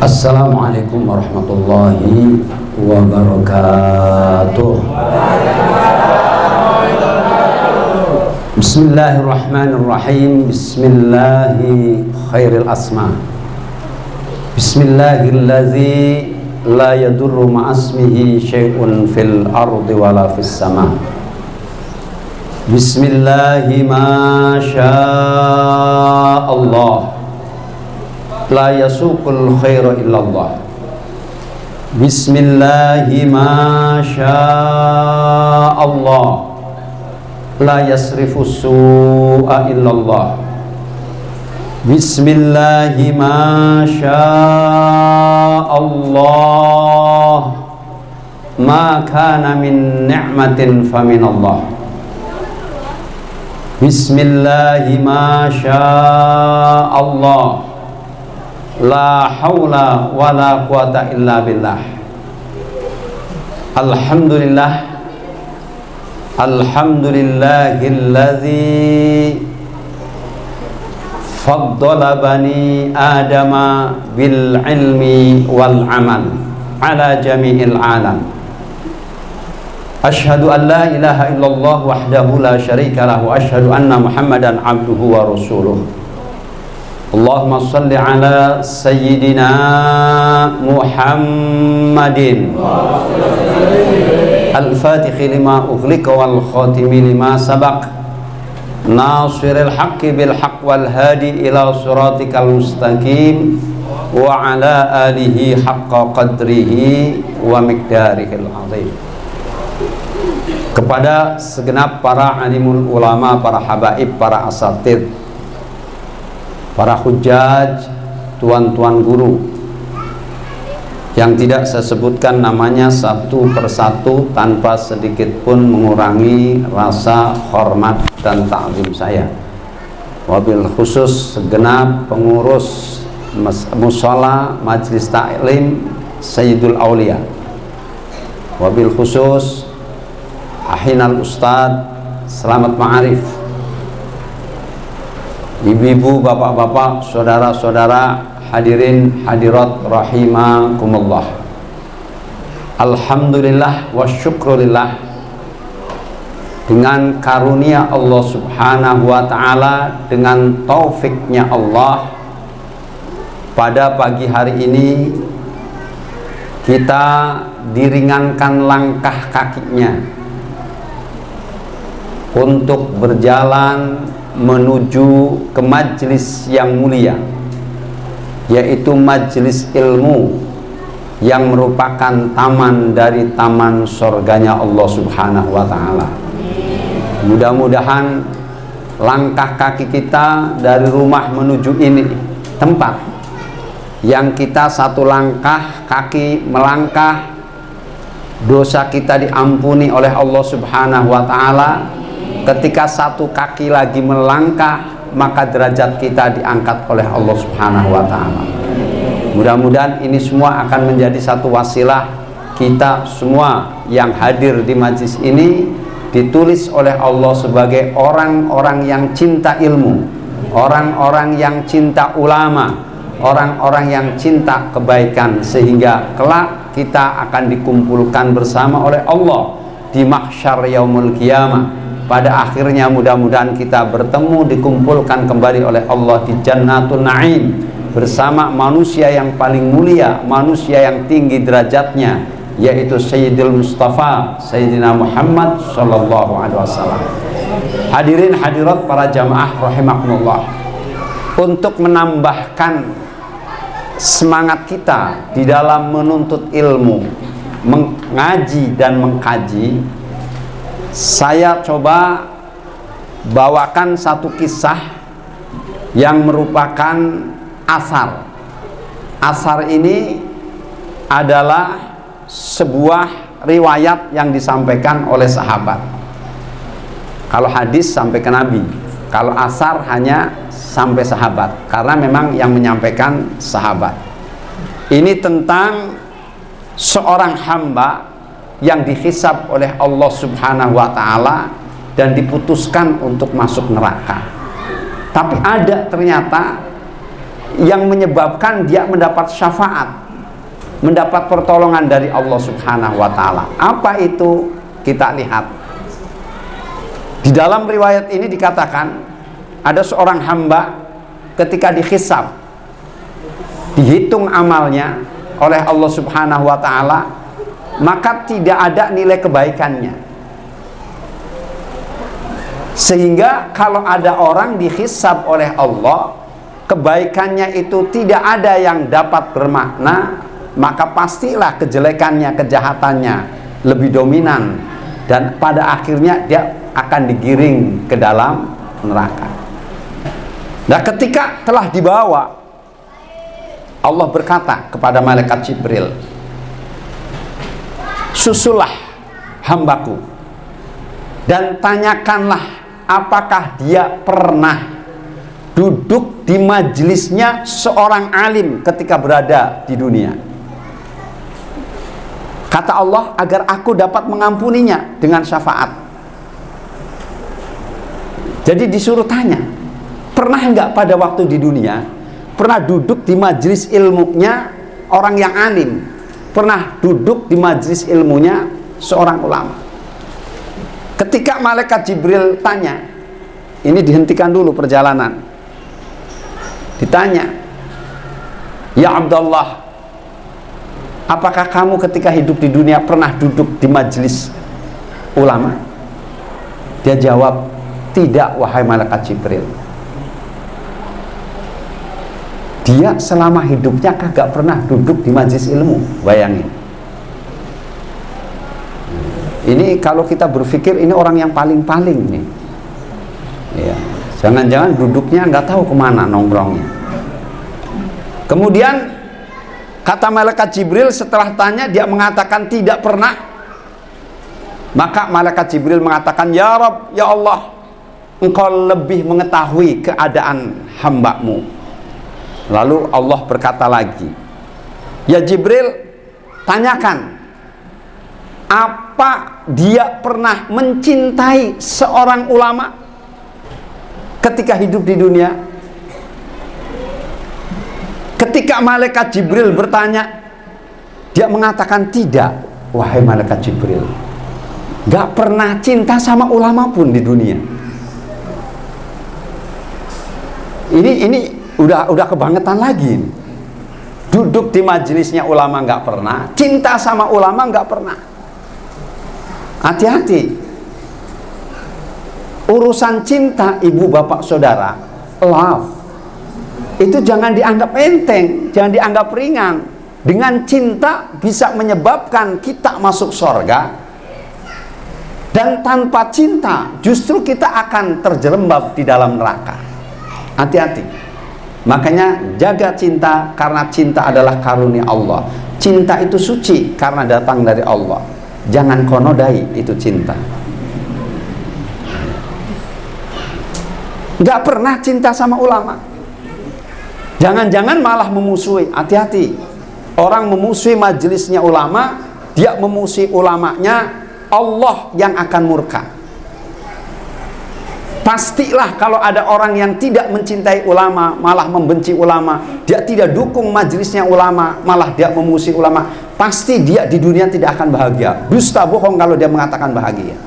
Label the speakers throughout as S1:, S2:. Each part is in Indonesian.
S1: Assalamualaikum warahmatullahi wabarakatuh. Bismillahirrahmanirrahim. Bismillahi khairil asma. Bismillahilladzi la yadurru ma'asmihi syai'un fil ardi wala fis sama. Bismillahi ma syaa Allah, la yasuqul khaira illallah. Bismillahi ma syaa Allah, la yasrifu su'a illallah. Bismillahi ma syaa Allah, ma kana min ni'matin faminallah. Bismillahi ma syaa Allah, la haula wa la quwata illa billah. Alhamdulillah, alhamdulillahilladzi faddala bani adama bil ilmi wal amal ala jami'il alam. Asyhadu an la ilaha illallah wahdahu la syarika lahu, asyhadu anna Muhammadan abduhu wa rasuluh. Allahumma salli ala sayyidina Muhammadin al-fatihi lima ughliqa wal khatimi lima sabaq, nasiril haqqi bil haqq wal hadi ila siratikal mustaqim, wa ala alihi haqqa qadrihi wa miqdarihil azim. Kepada segenap para alimul ulama, para habaib, para asatid, para hujjaj, tuan-tuan guru yang tidak saya sebutkan namanya satu persatu tanpa sedikit pun mengurangi rasa hormat dan ta'zim saya. Wabil khusus segenap pengurus mushola Majlis Ta'lim Sayyidul Aulia. Wabil khusus Ahinal Ustadz Selamat Ma'arif, ibu-ibu, bapak-bapak, saudara-saudara, hadirin hadirat rahimakumullah. Alhamdulillah wa syukrulillah, dengan karunia Allah subhanahu wa ta'ala, dengan taufiknya Allah, pada pagi hari ini kita diringankan langkah kakinya untuk berjalan menuju ke majlis yang mulia, yaitu majlis ilmu yang merupakan taman dari taman surganya Allah subhanahu wa ta'ala. Mudah-mudahan langkah kaki kita dari rumah menuju ini tempat yang kita satu langkah kaki melangkah, dosa kita diampuni oleh Allah subhanahu wa ta'ala. Ketika satu kaki lagi melangkah, maka derajat kita diangkat oleh Allah subhanahu wa ta'ala. Mudah-mudahan ini semua akan menjadi satu wasilah kita semua yang hadir di majlis ini ditulis oleh Allah sebagai orang-orang yang cinta ilmu, orang-orang yang cinta ulama, orang-orang yang cinta kebaikan, sehingga kelak kita akan dikumpulkan bersama oleh Allah di mahsyar yaumul qiyamah. Pada akhirnya mudah-mudahan kita bertemu, dikumpulkan kembali oleh Allah di Jannatul Na'im bersama manusia yang paling mulia, manusia yang tinggi derajatnya, yaitu Sayyidul Mustafa Sayyidina Muhammad sallallahu alaihi wasallam. Hadirin hadirat para jamaah rahimakumullah, untuk menambahkan semangat kita di dalam menuntut ilmu, mengaji dan mengkaji, saya coba bawakan satu kisah yang merupakan asar. Asar ini adalah sebuah riwayat yang disampaikan oleh sahabat. Kalau hadis sampai ke Nabi, kalau asar hanya sampai sahabat, karena memang yang menyampaikan sahabat. Ini tentang seorang hamba yang dihisab oleh Allah subhanahu wa ta'ala dan diputuskan untuk masuk neraka. Tapi ada ternyata yang menyebabkan dia mendapat syafaat, mendapat pertolongan dari Allah Subhanahu wa Ta'ala. Apa itu? Kita lihat di dalam riwayat ini dikatakan ada seorang hamba ketika dihisab, dihitung amalnya oleh Allah Subhanahu wa Ta'ala, maka tidak ada nilai kebaikannya, sehingga kalau ada orang dihisab oleh Allah, kebaikannya itu tidak ada yang dapat bermakna, maka pastilah kejelekannya, kejahatannya lebih dominan, dan pada akhirnya dia akan digiring ke dalam neraka. Nah, ketika telah dibawa, Allah berkata kepada malaikat Jibril, susulah hambaku dan tanyakanlah apakah dia pernah duduk di majelisnya seorang alim ketika berada di dunia. Kata Allah, agar aku dapat mengampuninya dengan syafaat. Jadi disuruh tanya, pernah enggak pada waktu di dunia pernah duduk di majelis ilmunya orang yang alim, pernah duduk di majelis ilmunya seorang ulama. Ketika malaikat Jibril tanya, ini dihentikan dulu perjalanan, ditanya, ya Abdullah, apakah kamu ketika hidup di dunia pernah duduk di majelis ulama? Dia jawab, tidak wahai malaikat Jibril. Dia selama hidupnya kagak pernah duduk di majelis ilmu. Bayangin. Ini kalau kita berpikir ini orang yang paling-paling nih, ya, jangan-jangan duduknya nggak tahu kemana nongkrongnya. Kemudian kata malaikat Jibril, setelah tanya dia mengatakan tidak pernah. Maka malaikat Jibril mengatakan, ya Rabb, ya Allah, engkau lebih mengetahui keadaan hambamu. Lalu Allah berkata lagi, ya Jibril, tanyakan, apa dia pernah mencintai seorang ulama ketika hidup di dunia? Ketika malaikat Jibril bertanya, dia mengatakan tidak, wahai malaikat Jibril, gak pernah cinta sama ulama pun di dunia. Ini udah kebangetan lagi. Duduk di majelisnya ulama nggak pernah, cinta sama ulama nggak pernah. Hati-hati. Urusan cinta ibu bapak saudara, love, itu jangan dianggap enteng, jangan dianggap ringan. Dengan cinta bisa menyebabkan kita masuk surga, dan tanpa cinta justru kita akan terjerembab di dalam neraka. Hati-hati. Makanya jaga cinta, karena cinta adalah karunia Allah. Cinta itu suci karena datang dari Allah. Jangan kau nodai itu cinta. Gak pernah cinta sama ulama. Jangan-jangan malah memusuhi. Hati-hati. Orang memusuhi majelisnya ulama, dia memusuhi ulamanya, Allah yang akan murka. Pastilah kalau ada orang yang tidak mencintai ulama, malah membenci ulama, dia tidak dukung majelisnya ulama, malah dia memusuhi ulama, pasti dia di dunia tidak akan bahagia. Dusta bohong kalau dia mengatakan bahagia.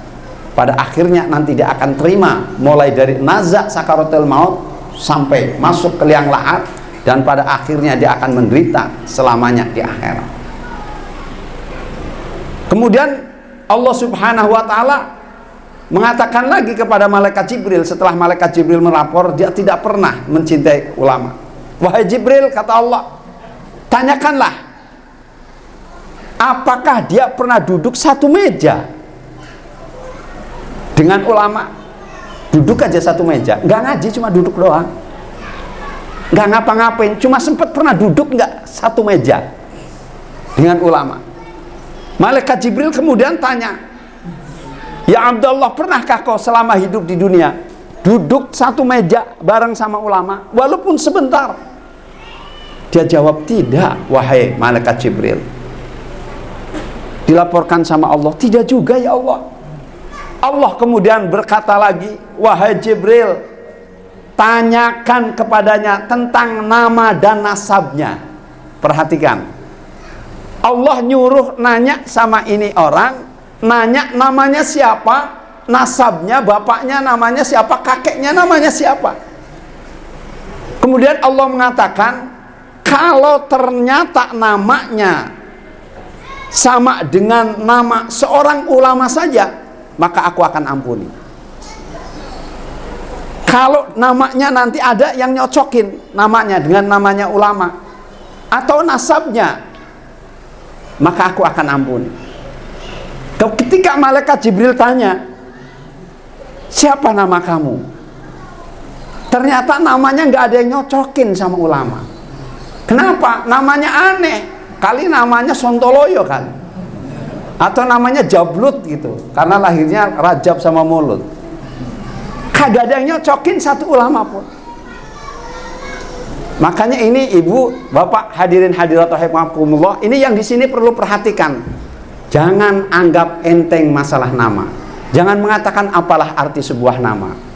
S1: Pada akhirnya nanti dia akan terima, mulai dari nazak sakaratul maut sampai masuk ke liang lahat, dan pada akhirnya dia akan menderita selamanya di akhirat. Kemudian Allah Subhanahu wa Ta'ala mengatakan lagi kepada malaikat Jibril, setelah malaikat Jibril melapor dia tidak pernah mencintai ulama. Wahai Jibril, kata Allah, tanyakanlah apakah dia pernah duduk satu meja dengan ulama. Duduk aja satu meja, nggak ngaji, cuma duduk doang, nggak ngapa-ngapain, cuma sempat pernah duduk nggak satu meja dengan ulama. Malaikat Jibril kemudian tanya, ya Abdullah, pernahkah kau selama hidup di dunia duduk satu meja bareng sama ulama walaupun sebentar? Dia jawab, tidak wahai malaikat Jibril. Dilaporkan sama Allah, tidak juga ya Allah. Allah kemudian berkata lagi, wahai Jibril, tanyakan kepadanya tentang nama dan nasabnya. Perhatikan, Allah nyuruh nanya sama ini orang, nanya namanya siapa, nasabnya, bapaknya namanya siapa, kakeknya namanya siapa. Kemudian Allah mengatakan, kalau ternyata namanya sama dengan nama seorang ulama saja, maka aku akan ampuni. Kalau namanya nanti ada yang nyocokin namanya dengan namanya ulama atau nasabnya, maka aku akan ampuni. Ketika malaikat Jibril tanya, siapa nama kamu? Ternyata namanya nggak ada yang nyocokin sama ulama. Kenapa? Namanya aneh. Kali namanya Sontoloyo kan, atau namanya Jablut gitu, karena lahirnya Rajab sama Mulut. Kagak ada yang nyocokin satu ulama pun. Makanya ini ibu, bapak, hadirin hadirat rahimakumullah, ini yang di sini perlu perhatikan. Jangan anggap enteng masalah nama. Jangan mengatakan apalah arti sebuah nama.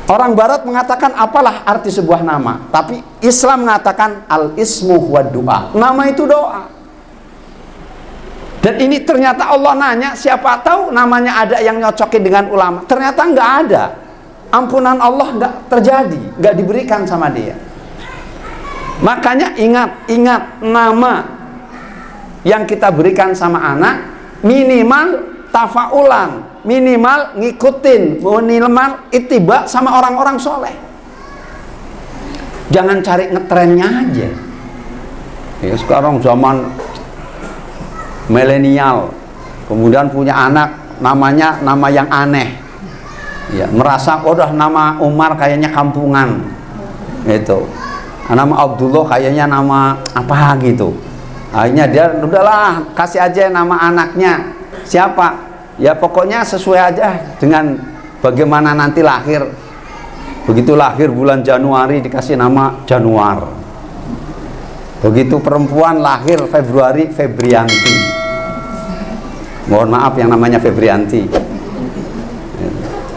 S1: Orang barat mengatakan apalah arti sebuah nama, tapi Islam mengatakan al-ismu wa du'a. Nama itu doa. Dan ini ternyata Allah nanya, siapa tahu namanya ada yang nyocokin dengan ulama. Ternyata nggak ada. Ampunan Allah nggak terjadi, nggak diberikan sama dia. Makanya ingat nama yang kita berikan sama anak minimal tafaulan, minimal ngikutin, minimal ittiba sama orang-orang soleh. Jangan cari ngetrennya aja. Ya, sekarang zaman milenial, kemudian punya anak namanya nama yang aneh. Ya, merasa udah nama Umar kayaknya kampungan itu, nama Abdullah kayaknya nama apa gitu. Akhirnya dia udahlah kasih aja nama anaknya siapa, ya pokoknya sesuai aja dengan bagaimana nanti lahir. Begitu lahir bulan Januari dikasih nama Januar, begitu perempuan lahir Februari Febrianti. Mohon maaf yang namanya Febrianti.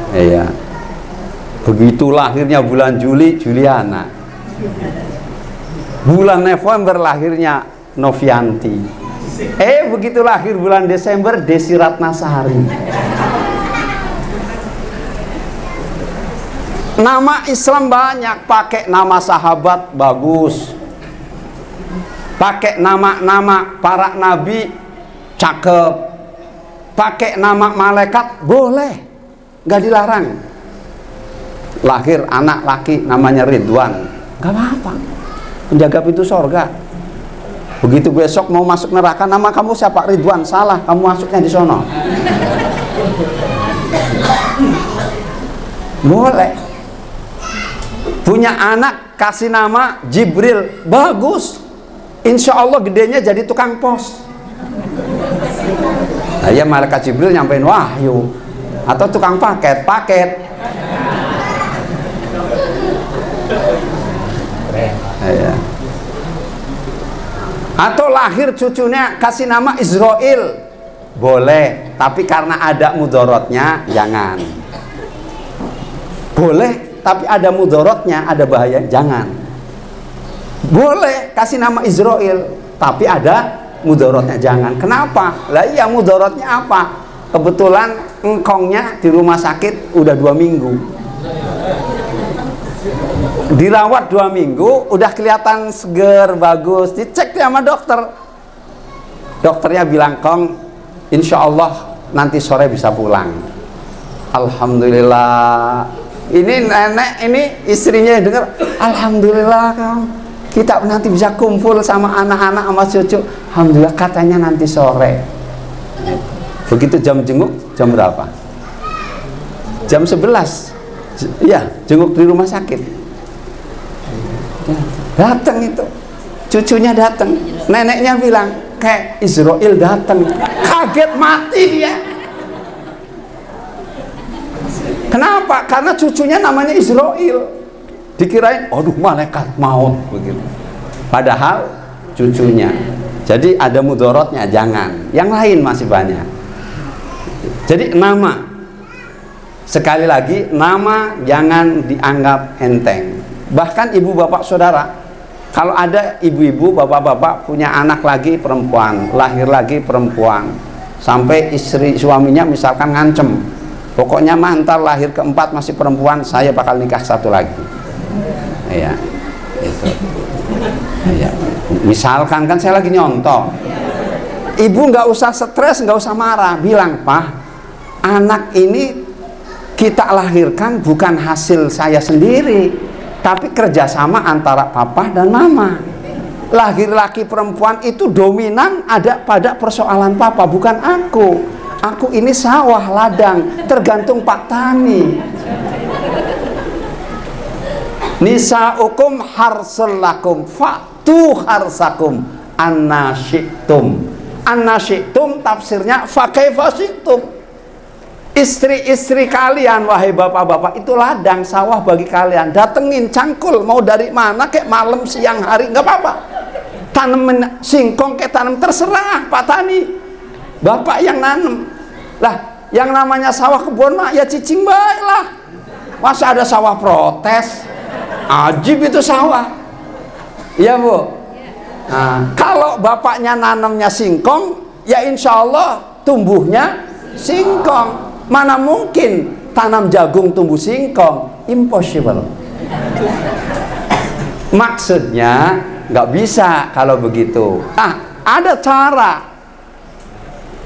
S1: Iya. Begitu lahirnya bulan Juli, Juliana. Bulan November lahirnya Novianti. Begitu lahir bulan Desember, Desi Ratnasari. Nama Islam banyak, pakai nama sahabat bagus, pakai nama-nama para nabi cakep, pakai nama malaikat boleh, nggak dilarang. Lahir anak laki namanya Ridwan, nggak apa-apa, penjaga pintu sorga. Begitu besok mau masuk neraka, nama kamu siapa? Ridwan. Salah, kamu masuknya di sono. Boleh. Punya anak kasih nama Jibril, bagus, insya Allah gedenya jadi tukang pos. Nah, ya malaikat Jibril nyampein wahyu, atau tukang paket. Ya. Atau lahir cucunya kasih nama Israel, boleh, tapi karena ada mudorotnya jangan. Boleh, tapi ada mudorotnya, ada bahaya, jangan. Boleh kasih nama Israel, tapi ada mudorotnya, jangan. Kenapa? Lah iya, mudorotnya apa? Kebetulan engkongnya di rumah sakit udah 2 minggu, dirawat 2 minggu, udah kelihatan seger, bagus, dicek sama dokter. Dokternya bilang, Kong, insya Allah nanti sore bisa pulang. Alhamdulillah. Ini nenek, ini istrinya dengar, Alhamdulillah Kong, kita nanti bisa kumpul sama anak-anak sama cucu. Alhamdulillah, katanya nanti sore. Begitu jam jenguk, jam berapa? Jam 11. Ya, jenguk di rumah sakit. Datang itu, cucunya datang, neneknya bilang kayak Israel datang, kaget mati dia. Kenapa? Karena cucunya namanya Israel, dikirain aduh malaikat maut begitu, padahal cucunya. Jadi ada mudorotnya, jangan. Yang lain masih banyak. Jadi nama Sekali lagi, nama jangan dianggap enteng. Bahkan ibu bapak saudara, kalau ada ibu-ibu, bapak-bapak punya anak lagi perempuan, lahir lagi perempuan, sampai istri suaminya misalkan ngancem, pokoknya mantar lahir keempat masih perempuan, saya bakal nikah satu lagi. Iya, itu. Iya. Misalkan kan saya lagi nyontoh, ibu nggak usah stres, nggak usah marah, bilang, Pak, anak ini kita lahirkan bukan hasil saya sendiri, tapi kerjasama antara papa dan mama. Lahir laki perempuan itu dominan ada pada persoalan papa, bukan aku. Aku ini sawah ladang, tergantung Pak Tani. Nisaukum harsul lakum fa'tu harsakum anna syi'tum. Anna syi'tum tafsirnya fa kaifa syi'tum. Istri-istri kalian, wahai bapak-bapak, itu ladang sawah bagi kalian. Datengin, cangkul, mau dari mana kayak malam, siang, hari, nggak apa-apa. Tanemin singkong kayak tanam, terserah Pak Tani, bapak yang nanem. Lah, yang namanya sawah kebun mah ya cicing baik lah. Masa ada sawah protes? Ajib itu sawah. Iya Bu. Nah, kalau bapaknya nanamnya singkong, ya insya Allah tumbuhnya singkong. Mana mungkin tanam jagung tumbuh singkong? Impossible. Maksudnya nggak bisa kalau begitu. Ada cara.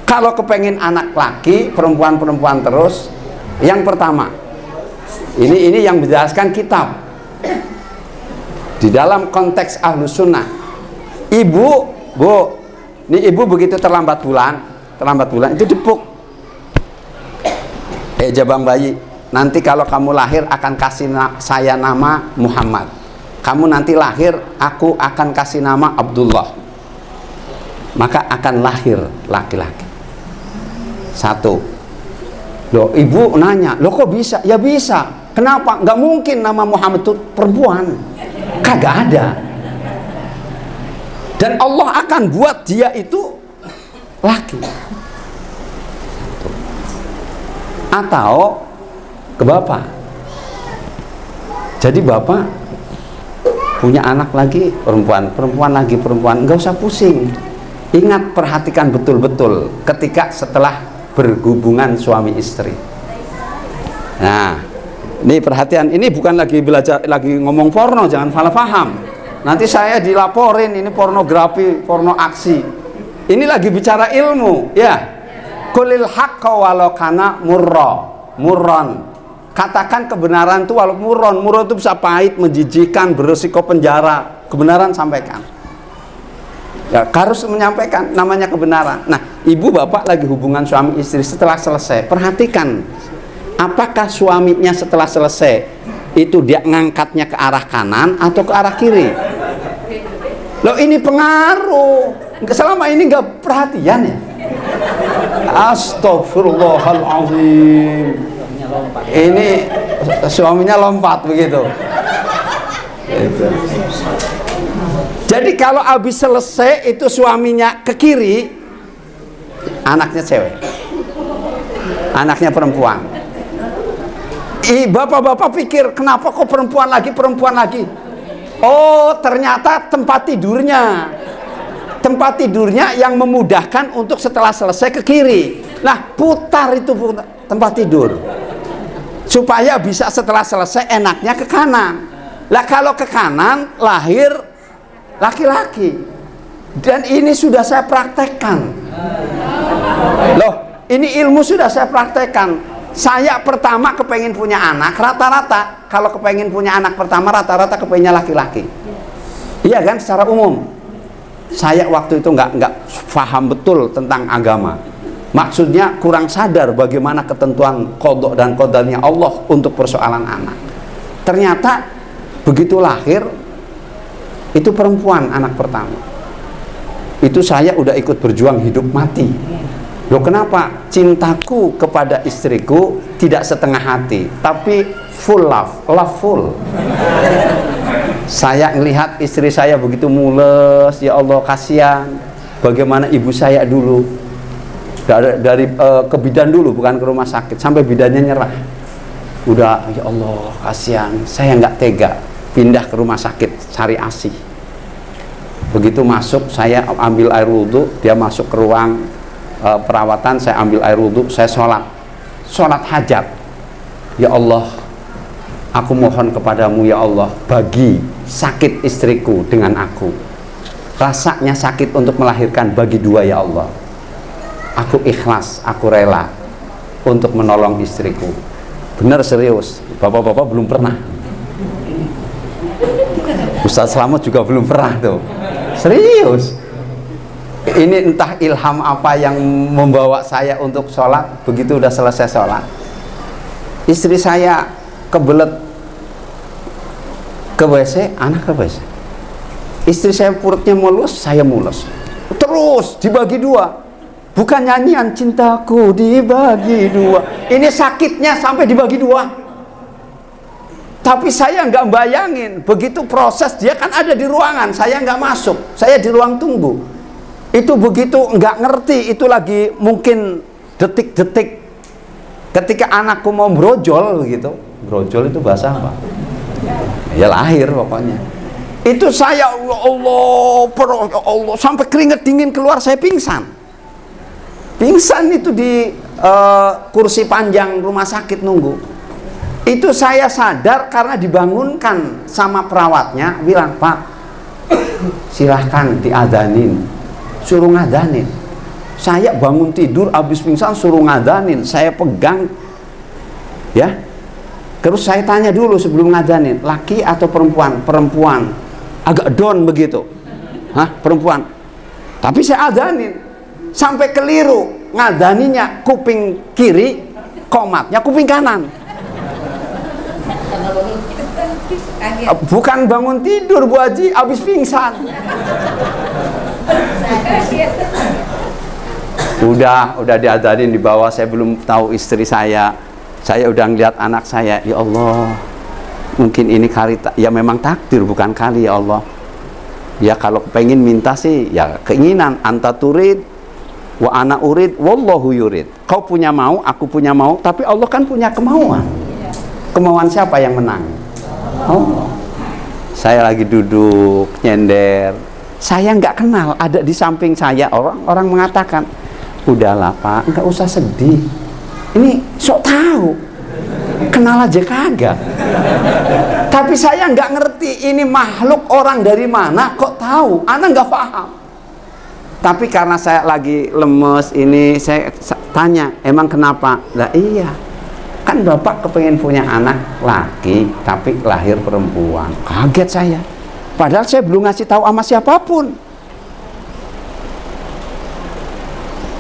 S1: Kalau kepengen anak laki, perempuan-perempuan terus, yang pertama, ini yang menjelaskan kitab. Di dalam konteks Ahlus Sunnah, ibu, Bu, ini ibu begitu terlambat bulan itu dipuk. Jabang bayi, nanti kalau kamu lahir akan kasih saya nama Muhammad. Kamu nanti lahir, aku akan kasih nama Abdullah. Maka akan lahir laki-laki. Satu. Loh, ibu nanya, loh kok bisa? Ya bisa. Kenapa? Nggak mungkin nama Muhammad itu perempuan. Kagak ada. Dan Allah akan buat dia itu laki. Atau ke bapak. Jadi bapak punya anak lagi perempuan, nggak usah pusing. Ingat, perhatikan betul-betul ketika setelah berhubungan suami istri. Nah, ini perhatian, ini bukan lagi belajar, lagi ngomong porno, jangan salah paham. Nanti saya dilaporin ini pornografi, porno aksi. Ini lagi bicara ilmu, ya. Qulil haqqa walau kana murran. Katakan kebenaran itu walau murran itu bisa pahit, menjijikan, beresiko penjara. Kebenaran sampaikan. Ya, harus menyampaikan namanya kebenaran. Nah, ibu bapak lagi hubungan suami istri setelah selesai. Perhatikan, apakah suaminya setelah selesai itu dia ngangkatnya ke arah kanan atau ke arah kiri? Loh, ini pengaruh. Selama ini nggak perhatian ya. Astagfirullahaladzim. Ini suaminya lompat begitu. Jadi kalau habis selesai itu suaminya ke kiri, anaknya cewek, anaknya perempuan. Bapak-bapak pikir kenapa kok perempuan lagi? Oh, ternyata tempat tidurnya yang memudahkan untuk setelah selesai ke kiri. Nah, putar itu tempat tidur supaya bisa setelah selesai enaknya ke kanan. Lah kalau ke kanan lahir laki-laki. Dan ini sudah saya praktekkan. Loh, ini ilmu sudah saya praktekkan. Saya pertama kepengen punya anak, rata-rata kalau kepengen punya anak pertama rata-rata kepengennya laki-laki. Iya kan, secara umum. Saya waktu itu nggak paham betul tentang agama. Maksudnya kurang sadar bagaimana ketentuan qadha dan qadarnya Allah untuk persoalan anak. Ternyata begitu lahir itu perempuan anak pertama. Itu saya udah ikut berjuang hidup mati. Loh, kenapa? Cintaku kepada istriku tidak setengah hati, tapi full love full. Saya melihat istri saya begitu mules, ya Allah kasihan. Bagaimana ibu saya dulu dari ke bidan dulu, bukan ke rumah sakit, sampai bidannya nyerah. Udah, ya Allah kasihan, saya nggak tega pindah ke rumah sakit cari ASI. Begitu masuk, saya ambil air wudhu, dia masuk ke ruang perawatan, saya ambil air wudhu, saya sholat hajat. Ya Allah, aku mohon kepadamu ya Allah, bagi sakit istriku dengan aku, rasanya sakit untuk melahirkan, bagi dua ya Allah. Aku ikhlas, aku rela untuk menolong istriku. Benar, serius, bapak-bapak belum pernah. Ustaz Slamet juga belum pernah tuh. Serius. Ini entah ilham apa yang membawa saya untuk sholat. Begitu udah selesai sholat, istri saya kebelet ke WC, anak ke WC. Istri saya perutnya mulus, saya mulus. Terus dibagi dua. Bukan nyanyian cintaku dibagi dua. Ini sakitnya sampai dibagi dua. Tapi saya nggak bayangin, begitu proses, dia kan ada di ruangan, saya nggak masuk, saya di ruang tunggu. Itu begitu nggak ngerti, itu lagi mungkin detik-detik ketika anakku mau brojol gitu. Brojol itu bahasa apa? Ya lahir pokoknya. Itu saya, ya Allah, ya Allah, sampai keringat dingin keluar, saya pingsan. Pingsan itu di kursi panjang rumah sakit nunggu. Itu saya sadar karena dibangunkan sama perawatnya, bilang, Pak, silahkan diadanin, suruh ngadanin. Saya bangun tidur habis pingsan, suruh ngadanin, saya pegang, ya. Terus saya tanya dulu sebelum ngadanin, laki atau perempuan? Perempuan. Agak down begitu. Hah, perempuan. Tapi saya adanin. Sampai keliru, ngadaninya kuping kiri, komatnya kuping kanan. Bukan bangun tidur Bu Haji, habis pingsan. Udah diadarin di bawah, saya belum tahu istri saya udah ngeliat anak saya. Ya Allah, mungkin ini kali, ya memang takdir bukan kali ya Allah. Ya kalau pengen minta sih, ya keinginan, anta turid wa ana urid wallahu yurid. Kau punya mau, aku punya mau, tapi Allah kan punya kemauan. Kemauan siapa yang menang? Oh, saya lagi duduk nyender, saya nggak kenal, ada di samping saya orang mengatakan, udahlah Pak, nggak usah sedih, ini sok tahu, kenal aja kagak. Tapi saya nggak ngerti ini makhluk orang dari mana kok tahu, anak nggak paham. Tapi karena saya lagi lemes ini, saya tanya, emang kenapa? Lah iya, kan Bapak kepengen punya anak laki tapi lahir perempuan. Kaget saya, padahal saya belum ngasih tahu sama siapapun.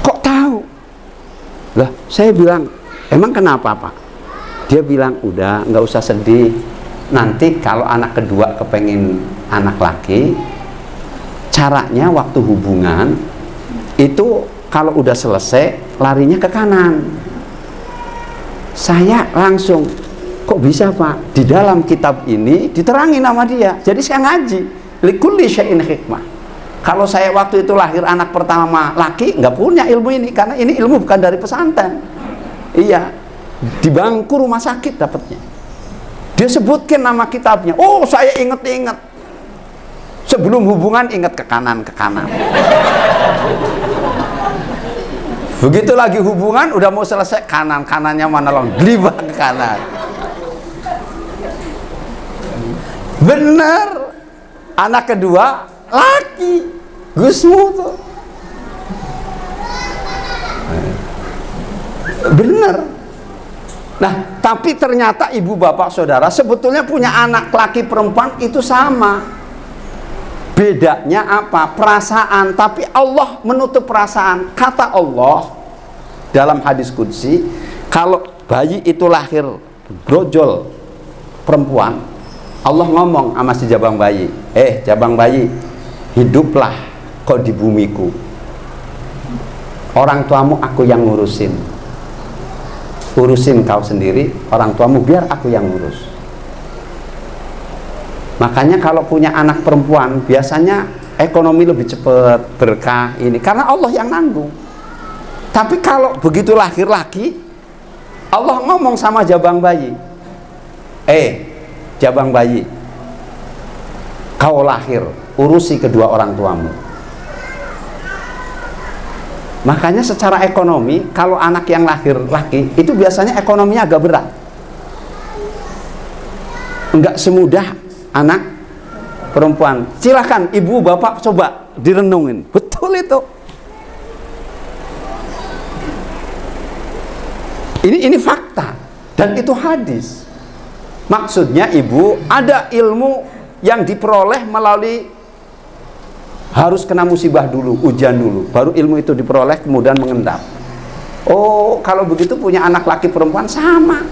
S1: Kok tahu? Lah saya bilang, emang kenapa Pak? Dia bilang, udah nggak usah sedih, nanti kalau anak kedua kepengen anak laki, caranya waktu hubungan itu kalau udah selesai larinya ke kanan. Saya langsung, kok bisa Pak? Di dalam kitab ini diterangin nama dia. Jadi saya ngaji, likulli syai'in hikmah. Kalau saya waktu itu lahir anak pertama laki, nggak punya ilmu ini, karena ini ilmu bukan dari pesantren. Iya, di bangku rumah sakit dapatnya. Dia sebutkan nama kitabnya. Oh, saya inget-inget. Sebelum hubungan ingat ke kanan. Begitu lagi hubungan udah mau selesai, kanannya mana long, gelibah ke kanan. Bener, anak kedua laki, Gusmu tuh. Bener. Nah, tapi ternyata ibu bapak saudara sebetulnya punya anak laki perempuan itu sama. Bedanya apa? Perasaan. Tapi Allah menutup perasaan. Kata Allah dalam hadis qudsi, kalau bayi itu lahir brojol perempuan, Allah ngomong sama si jabang bayi, jabang bayi, hiduplah kau di bumiku, orang tuamu aku yang ngurusin, urusin kau sendiri, orang tuamu biar aku yang ngurus. Makanya kalau punya anak perempuan biasanya ekonomi lebih cepat, berkah ini, karena Allah yang nanggung. Tapi kalau begitu lahir laki, Allah ngomong sama jabang bayi, jabang bayi, kau lahir, urusi kedua orang tuamu. Makanya secara ekonomi, kalau anak yang lahir laki, itu biasanya ekonominya agak berat. Enggak semudah anak perempuan. Silahkan ibu bapak coba direnungin, betul itu. Ini fakta dan itu hadis. Maksudnya ibu, ada ilmu yang diperoleh melalui harus kena musibah dulu, ujian dulu, baru ilmu itu diperoleh kemudian mengendap. Oh, kalau begitu punya anak laki perempuan sama,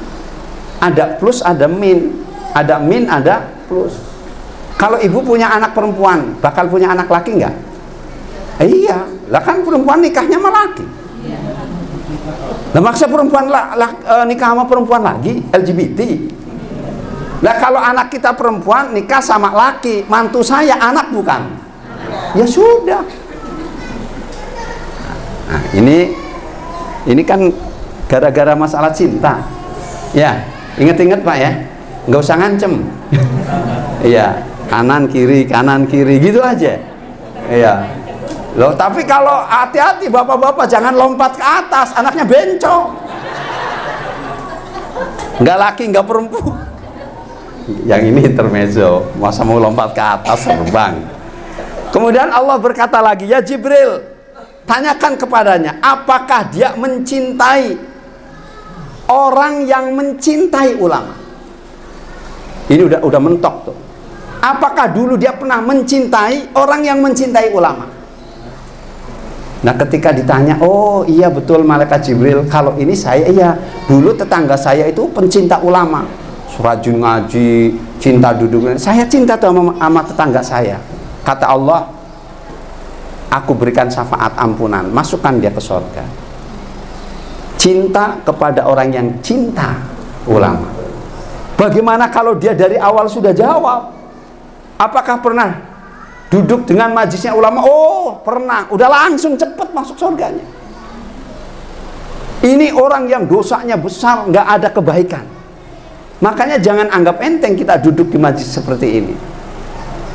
S1: ada plus ada min, ada plus. Kalau ibu punya anak perempuan, bakal punya anak laki nggak? Iya, lah kan perempuan nikahnya sama laki. Nah, maksa perempuan nikah sama perempuan lagi, LGBT. Nah, kalau anak kita perempuan nikah sama laki, mantu saya anak bukan? Ya sudah. Nah, ini kan gara-gara masalah cinta. Ya, inget-inget Pak ya, nggak usah ngancem. Iya, kanan kiri gitu aja. Iya. Loh, tapi kalau hati-hati bapak-bapak, jangan lompat ke atas, anaknya bencong. Nggak laki, nggak perempuan. Yang ini intermezzo, masa mau lompat ke atas terbang. Kemudian Allah berkata lagi, ya Jibril, tanyakan kepadanya, apakah dia mencintai orang yang mencintai ulama? Ini udah mentok tuh. Apakah dulu dia pernah mencintai orang yang mencintai ulama? Nah, ketika ditanya, oh iya betul malaikat Jibril, kalau ini saya iya, dulu tetangga saya itu pencinta ulama, rajin ngaji, cinta duduk, saya cinta tuh sama tetangga saya. Kata Allah, aku berikan syafaat ampunan, masukkan dia ke surga. Cinta kepada orang yang cinta ulama. Bagaimana kalau dia dari awal sudah jawab? Apakah pernah duduk dengan majlisnya ulama? Oh pernah, udah langsung cepet masuk surganya. Ini orang yang dosanya besar, nggak ada kebaikan. Makanya jangan anggap enteng kita duduk di majlis seperti ini.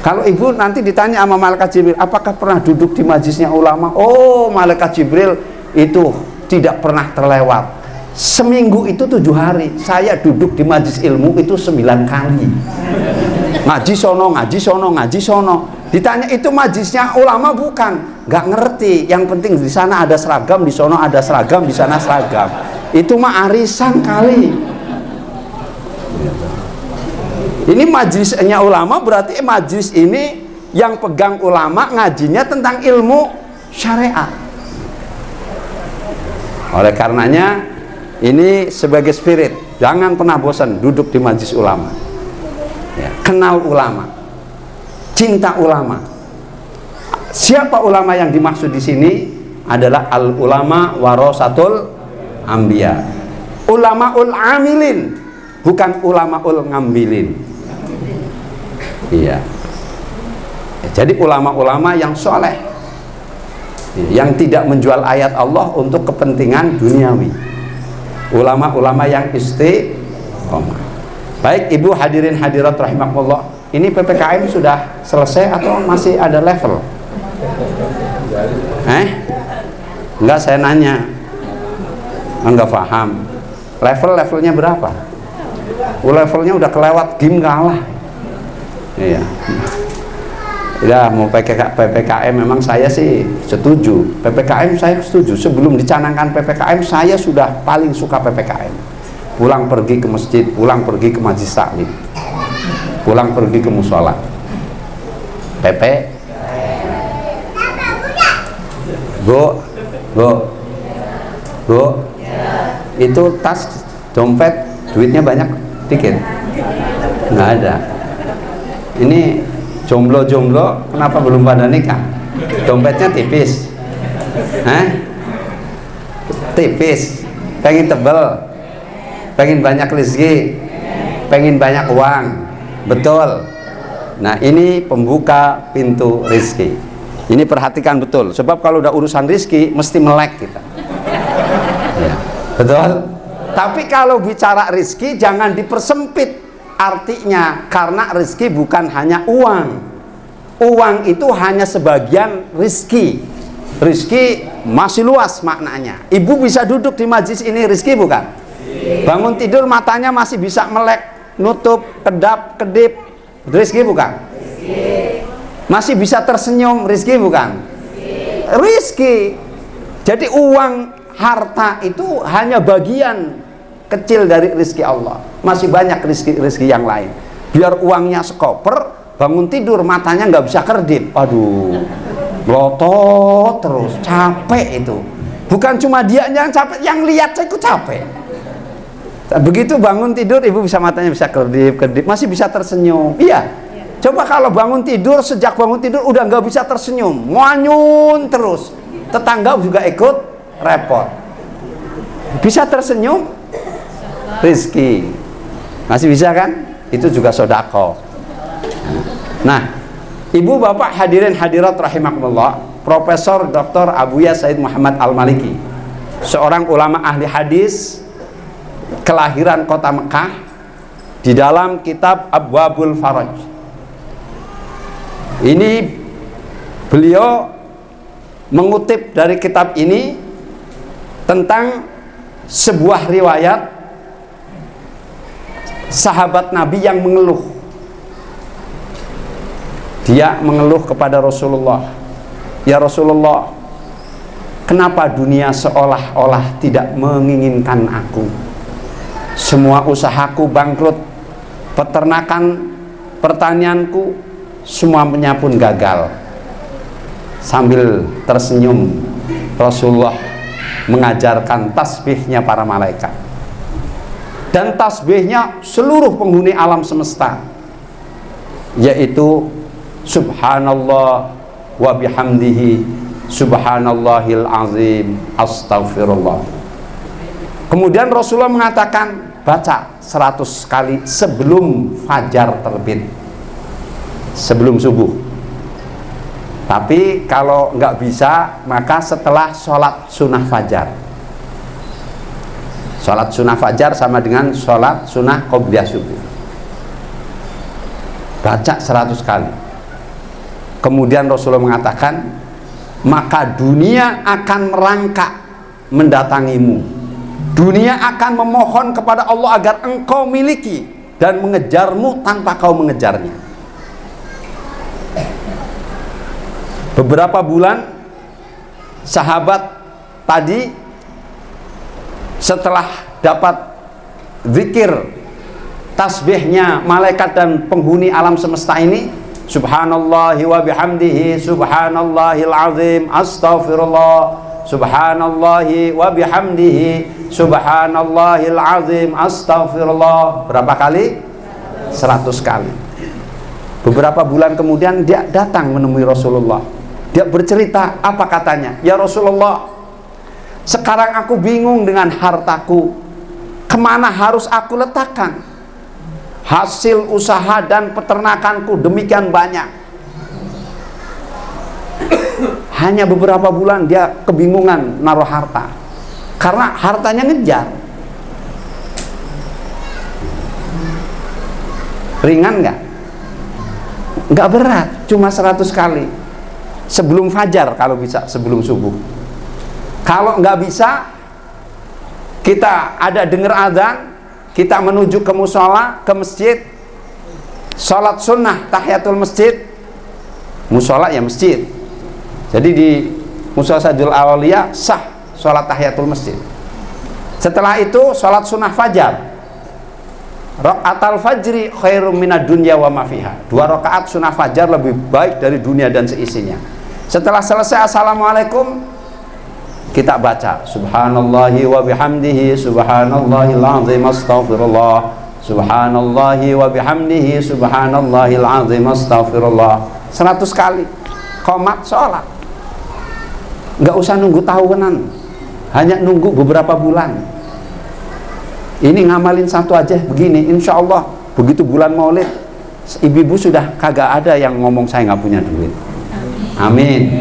S1: Kalau ibu nanti ditanya sama malaikat Jibril, apakah pernah duduk di majlisnya ulama? Oh, malaikat Jibril itu tidak pernah terlewat. Seminggu itu 7 hari. Saya duduk di majlis ilmu itu 9 kali. Ngaji sono, ngaji sono, ngaji sono. Ditanya itu majlisnya ulama bukan? Nggak ngerti. Yang penting di sana ada seragam, di sono ada seragam, di sana seragam. Itu mah arisan kali. Ini majlisnya ulama, berarti majlis ini yang pegang ulama ngajinya tentang ilmu syariat. Oleh karenanya ini sebagai spirit, jangan pernah bosan duduk di majlis ulama ya, kenal ulama, cinta ulama. Siapa ulama yang dimaksud di sini? Adalah al ulama warasatul anbiya, ulamaul amilin, bukan ulamaul ngambilin. Iya. Jadi ulama-ulama yang soleh, yang tidak menjual ayat Allah untuk kepentingan duniawi, ulama-ulama yang istiqomah. Baik ibu hadirin hadirat rahimakumullah, ini PPKM sudah selesai atau masih ada level? Enggak, saya nanya. Enggak paham. Levelnya berapa? Levelnya udah kelewat, game kalah. Iya. Ya, mau PPKM memang saya sih setuju. PPKM saya setuju. Sebelum dicanangkan PPKM saya sudah paling suka PPKM. Pulang pergi ke masjid, pulang pergi ke majelis taklim, pulang pergi ke musola. Bu, itu tas, dompet, duitnya banyak, dikit? Nggak ada. Ini jomblo-jomblo kenapa belum pada nikah? Dompetnya tipis, tipis, pengen tebel, pengen banyak rezeki, pengen banyak uang, betul. Nah ini pembuka pintu rezeki. Ini perhatikan betul, sebab kalau udah urusan rezeki mesti melek kita ya, betul. Tapi kalau bicara rezeki jangan dipersempit, artinya karena rezeki bukan hanya uang. Uang itu hanya sebagian rezeki. Rezeki masih luas maknanya. Ibu bisa duduk di majlis ini, rezeki bukan? Bangun tidur matanya masih bisa melek, nutup, kedap, kedip, rezeki bukan? Masih bisa tersenyum, rezeki bukan? Rezeki. Jadi uang, harta itu hanya bagian kecil dari rezeki Allah. Masih banyak rezeki yang lain. Biar uangnya sekoper, bangun tidur matanya nggak bisa kedip, aduh, melotot terus, capek itu. Bukan cuma dia yang capek, yang lihat saya ikut capek. Begitu bangun tidur, ibu bisa matanya bisa kedip, masih bisa tersenyum. Iya. Coba kalau bangun tidur, sejak bangun tidur udah nggak bisa tersenyum, nganyun terus, tetangga juga ikut repot. Bisa tersenyum, rezeki. Masih bisa kan? Itu juga sodako. Nah, ibu bapak hadirin hadirat rahimakumullah, Profesor Dr. Abuya Said Muhammad Al-Maliki, seorang ulama ahli hadis kelahiran kota Mekah, di dalam kitab Abwabul Faraj ini beliau mengutip dari kitab ini tentang sebuah riwayat sahabat Nabi yang mengeluh. Dia mengeluh kepada Rasulullah, ya Rasulullah, kenapa dunia seolah-olah tidak menginginkan aku? Semua usahaku bangkrut, peternakan, pertanianku semuanya pun gagal. Sambil tersenyum, Rasulullah mengajarkan tasbihnya para malaikat, dan tasbihnya seluruh penghuni alam semesta, yaitu subhanallah wa bihamdihi subhanallahil azim astaghfirullah. Kemudian Rasulullah mengatakan baca 100 kali sebelum fajar terbit, sebelum subuh. Tapi kalau nggak bisa, maka setelah sholat sunnah fajar. Sholat sunnah fajar sama dengan sholat sunnah qobliyah subuh. Baca 100 kali. Kemudian Rasulullah mengatakan, maka dunia akan merangkak mendatangimu. Dunia akan memohon kepada Allah agar engkau miliki dan mengejarmu tanpa kau mengejarnya. Beberapa bulan sahabat tadi setelah dapat zikir tasbihnya malaikat dan penghuni alam semesta ini, subhanallahi wa bihamdihi subhanallahil azim astaghfirullah, subhanallahi wa bihamdihi subhanallahil azim astaghfirullah, berapa kali? 100 kali. Beberapa bulan kemudian dia datang menemui Rasulullah. Dia bercerita, apa katanya? Ya Rasulullah, sekarang aku bingung dengan hartaku, kemana harus aku letakkan? Hasil usaha dan peternakanku demikian banyak. Hanya beberapa bulan dia kebingungan naruh harta, karena hartanya ngejar. Ringan nggak? Nggak berat, cuma 100 kali sebelum fajar kalau bisa, sebelum subuh. Kalau nggak bisa, kita ada dengar azan, kita menuju ke musola, ke masjid, sholat sunnah tahiyatul masjid. Musola ya masjid, jadi di musola Sajul Awliya sah sholat tahiyatul masjid. Setelah itu sholat sunnah fajar, rakaatul fajri khairum minad dunya wa ma fiha. 2 rakaat sunnah fajar lebih baik dari dunia dan seisinya. Setelah selesai assalamualaikum, kita baca subhanallahi wa bihamdihi subhanallahil azim astaghfirullah, subhanallahi wa bihamdihi subhanallahil azim astaghfirullah, 100 kali. Qomat sholat, nggak usah nunggu tahunan, hanya nunggu beberapa bulan. Ini ngamalin satu aja begini, insya Allah begitu bulan Maulid, ibu-ibu sudah kagak ada yang ngomong saya nggak punya duit. Amin.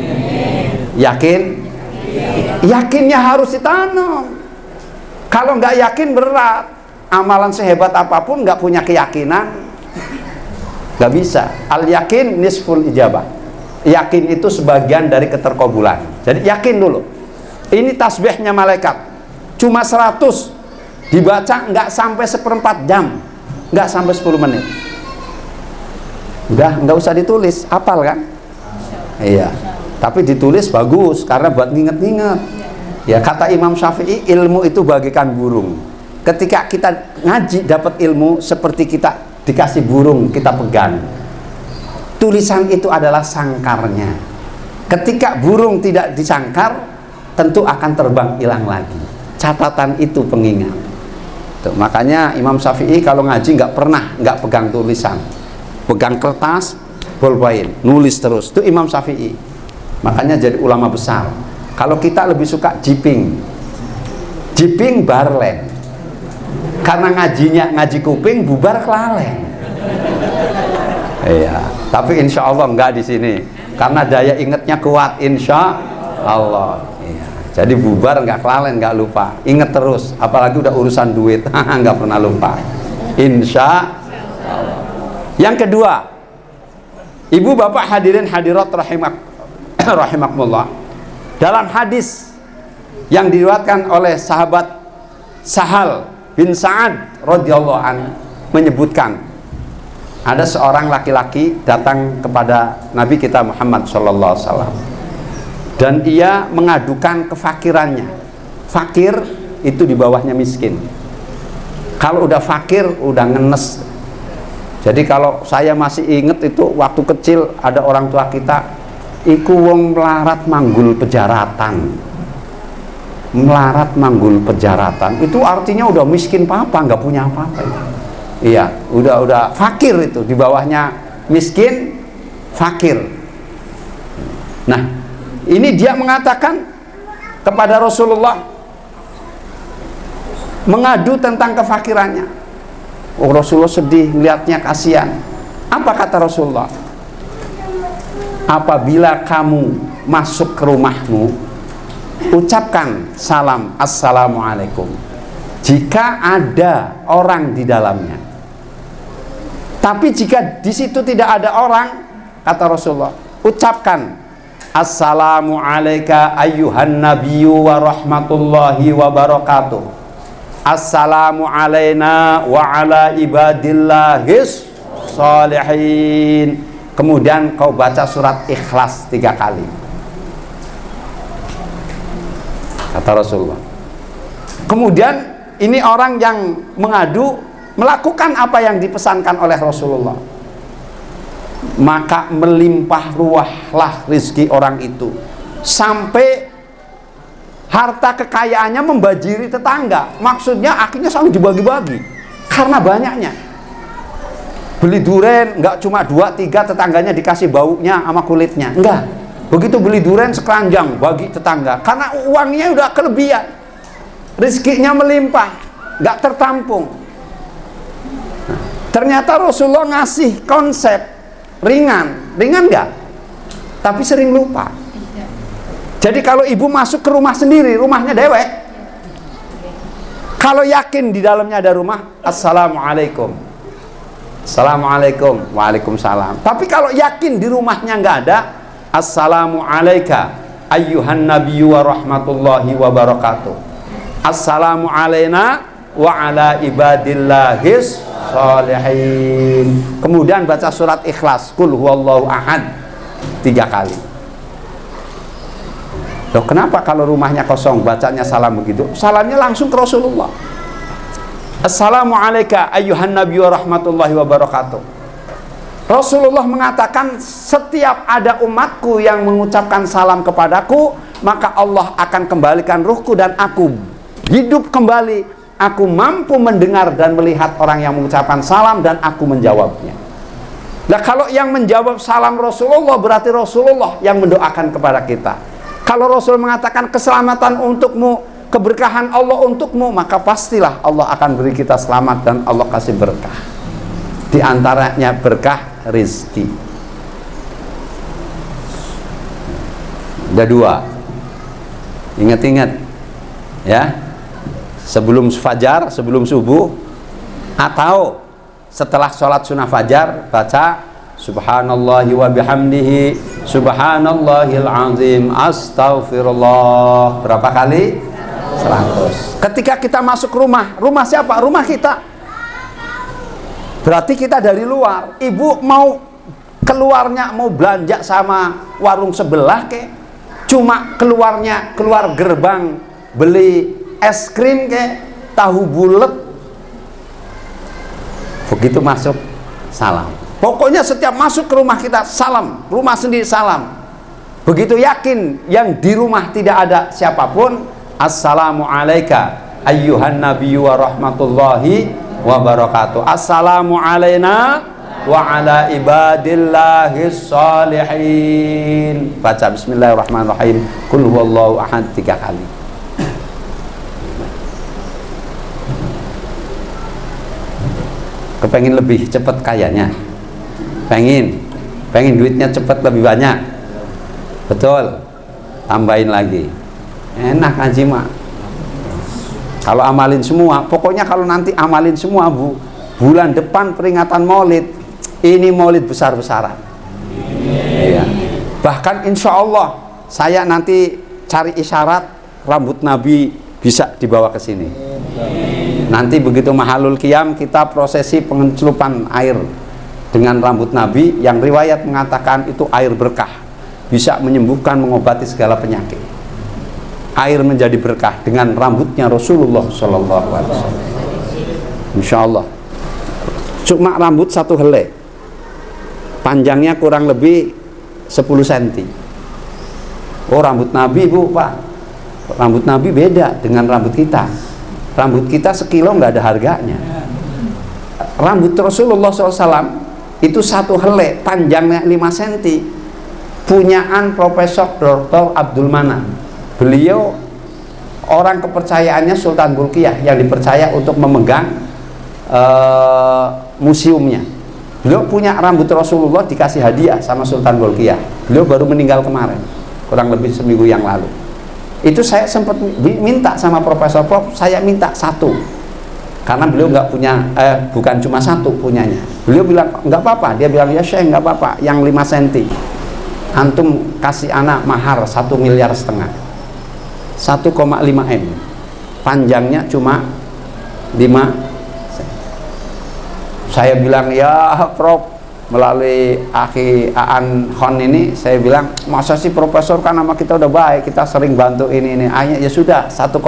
S1: Yakin? Yakinnya harus ditanam. Kalau nggak yakin berat. amalan sehebat apapun nggak punya keyakinan, nggak bisa. Al yakin nisful ijabah. Yakin itu sebagian dari keterkabulan. Jadi yakin dulu. Ini tasbihnya malaikat, cuma 100 dibaca nggak sampai 1/4 jam, nggak sampai 10 menit. Udah nggak usah ditulis, hafal kan? Iya. Tapi ditulis bagus karena buat nginget-nginget. Ya, kata Imam Syafi'i, ilmu itu bagaikan burung. Ketika kita ngaji dapat ilmu, seperti kita dikasih burung, kita pegang. Tulisan itu adalah sangkarnya. Ketika burung tidak disangkar, tentu akan terbang hilang lagi. Catatan itu pengingat. Tuh, makanya Imam Syafi'i kalau ngaji nggak pegang tulisan, pegang kertas, bolpoin, nulis terus. Itu Imam Syafi'i. Makanya jadi ulama besar. Kalau kita lebih suka jiping barlen, karena ngaji kuping, bubar kelalen. Iya, tapi insya Allah enggak di sini, karena daya ingatnya kuat, insya Allah. Iya. Jadi bubar enggak kelalen, enggak lupa, ingat terus. Apalagi udah urusan duit, enggak pernah lupa. Insya Allah. Yang kedua, ibu bapak hadirin hadirat rahimakumullah, dalam hadis yang diriwayatkan oleh sahabat Sahal bin Sa'ad radhiyallahu anhu menyebutkan, ada seorang laki-laki datang kepada Nabi kita Muhammad sallallahu alaihi wasallam dan ia mengadukan kefakirannya. Fakir itu di bawahnya miskin. Kalau udah fakir udah ngenes. Jadi kalau saya masih ingat itu waktu kecil ada orang tua kita iku wong melarat manggul pejaratan. Melarat manggul pejaratan itu artinya udah miskin papa, nggak punya apa-apa. Iya, udah fakir, itu di bawahnya miskin, fakir. Nah, ini dia mengatakan kepada Rasulullah, mengadu tentang kefakirannya. Oh, Rasulullah sedih melihatnya, kasihan. Apa kata Rasulullah? Apabila kamu masuk ke rumahmu, ucapkan salam assalamualaikum jika ada orang di dalamnya. Tapi jika di situ tidak ada orang, kata Rasulullah, ucapkan assalamu alayka ayyuhan nabiyyu wa rahmatullahi wa barakatuh. Assalamu alayna wa ala ibadillahis salihin. Kemudian kau baca surat Ikhlas 3 kali, kata Rasulullah. Kemudian ini orang yang mengadu melakukan apa yang dipesankan oleh Rasulullah, maka melimpah ruahlah rizki orang itu sampai harta kekayaannya membajiri tetangga. Maksudnya akhirnya saling dibagi-bagi karena banyaknya. Beli duren nggak cuma 2-3 tetangganya dikasih baunya sama kulitnya, enggak. Begitu beli duren sekeranjang bagi tetangga, karena uangnya udah kelebihan, rezekinya melimpah, nggak tertampung. Nah, ternyata Rasulullah ngasih konsep ringan nggak, tapi sering lupa. Jadi kalau ibu masuk ke rumah sendiri, rumahnya dewek, kalau yakin di dalamnya ada rumah, assalamualaikum. Assalamualaikum, waalaikumsalam. Tapi kalau yakin di rumahnya nggak ada, assalamu alayka ayyuhan nabiyyu wa rahmatullahi wa barakatuh. Assalamu alayna wa ala ibadillahis salihin. Kemudian baca surat Ikhlas, qul huwallahu ahad 3 kali. Loh, kenapa kalau rumahnya kosong bacanya salam begitu? Salamnya langsung ke Rasulullah. Assalamualaikum ayyuhan nabiyyu wa rahmatullahi wa barakatuh. Rasulullah mengatakan, setiap ada umatku yang mengucapkan salam kepadaku, maka Allah akan kembalikan ruhku dan aku hidup kembali. Aku mampu mendengar dan melihat orang yang mengucapkan salam dan aku menjawabnya. Nah, kalau yang menjawab salam Rasulullah, berarti Rasulullah yang mendoakan kepada kita. Kalau Rasul mengatakan keselamatan untukmu, keberkahan Allah untukmu, maka pastilah Allah akan beri kita selamat dan Allah kasih berkah. Di antaranya berkah rizki. Ada 2. Ingat-ingat ya, sebelum fajar, sebelum subuh, Atau setelah sholat sunnah fajar baca subhanallahi wa bihamdihi subhanallahil azim astaghfirullah berapa kali? 100. Ketika kita masuk rumah siapa? Rumah kita. Berarti kita dari luar. Ibu mau keluarnya mau belanja sama warung sebelah ke, cuma keluarnya keluar gerbang beli es krim ke, tahu bulet, begitu masuk salam. Pokoknya setiap masuk ke rumah kita salam, rumah sendiri salam. Begitu yakin yang di rumah tidak ada siapapun, assalamu alayka ayyuhan nabiyyu wa rahmatullahi wa barakatuh. Assalamu alayna wa ala ibadillahis salihin. Baca bismillahirrahmanirrahim, qul huwallahu ahad 3 kali. Kepengen lebih cepat kayanya, pengen duitnya cepat lebih banyak, betul, tambahin lagi, enak Haji Mak kalau amalin semua. Pokoknya kalau nanti amalin semua Bu, bulan depan peringatan Maulid, ini Maulid besar-besaran ya. Bahkan insya Allah saya nanti cari isyarat rambut Nabi bisa dibawa ke sini. Nanti begitu Mahalul Qiyam kita prosesi pencelupan air dengan rambut Nabi yang riwayat mengatakan itu air berkah, bisa menyembuhkan, mengobati segala penyakit. Air menjadi berkah dengan rambutnya Rasulullah Shallallahu Alaihi Wasallam. Insya Allah. Cuma rambut 1 helai, panjangnya kurang lebih 10 cm. Oh rambut Nabi Bu, Pak, rambut Nabi beda dengan rambut kita. Rambut kita sekilo nggak ada harganya. Rambut Rasulullah SAW itu 1 helai, panjangnya 5 cm, punyaan Profesor Dr. Abdul Manan. Beliau orang kepercayaannya Sultan Bolkiah yang dipercaya untuk memegang museumnya. Beliau punya rambut Rasulullah, dikasih hadiah sama Sultan Bolkiah. Beliau baru meninggal kemarin, kurang lebih seminggu yang lalu. Itu saya sempat minta sama Profesor, Prof, saya minta 1, karena beliau nggak punya, bukan cuma 1 punyanya. Beliau bilang nggak apa-apa, dia bilang ya Syekh nggak apa-apa, yang 5 cm. Antum kasih anak mahar 1,5 miliar, 1,5 M, panjangnya cuma 5 cm. Saya bilang ya Prof, melalui Akhi Aan Khon ini saya bilang, masa sih Profesor, kan nama kita udah baik, kita sering bantu ini akhirnya ya sudah 1,2.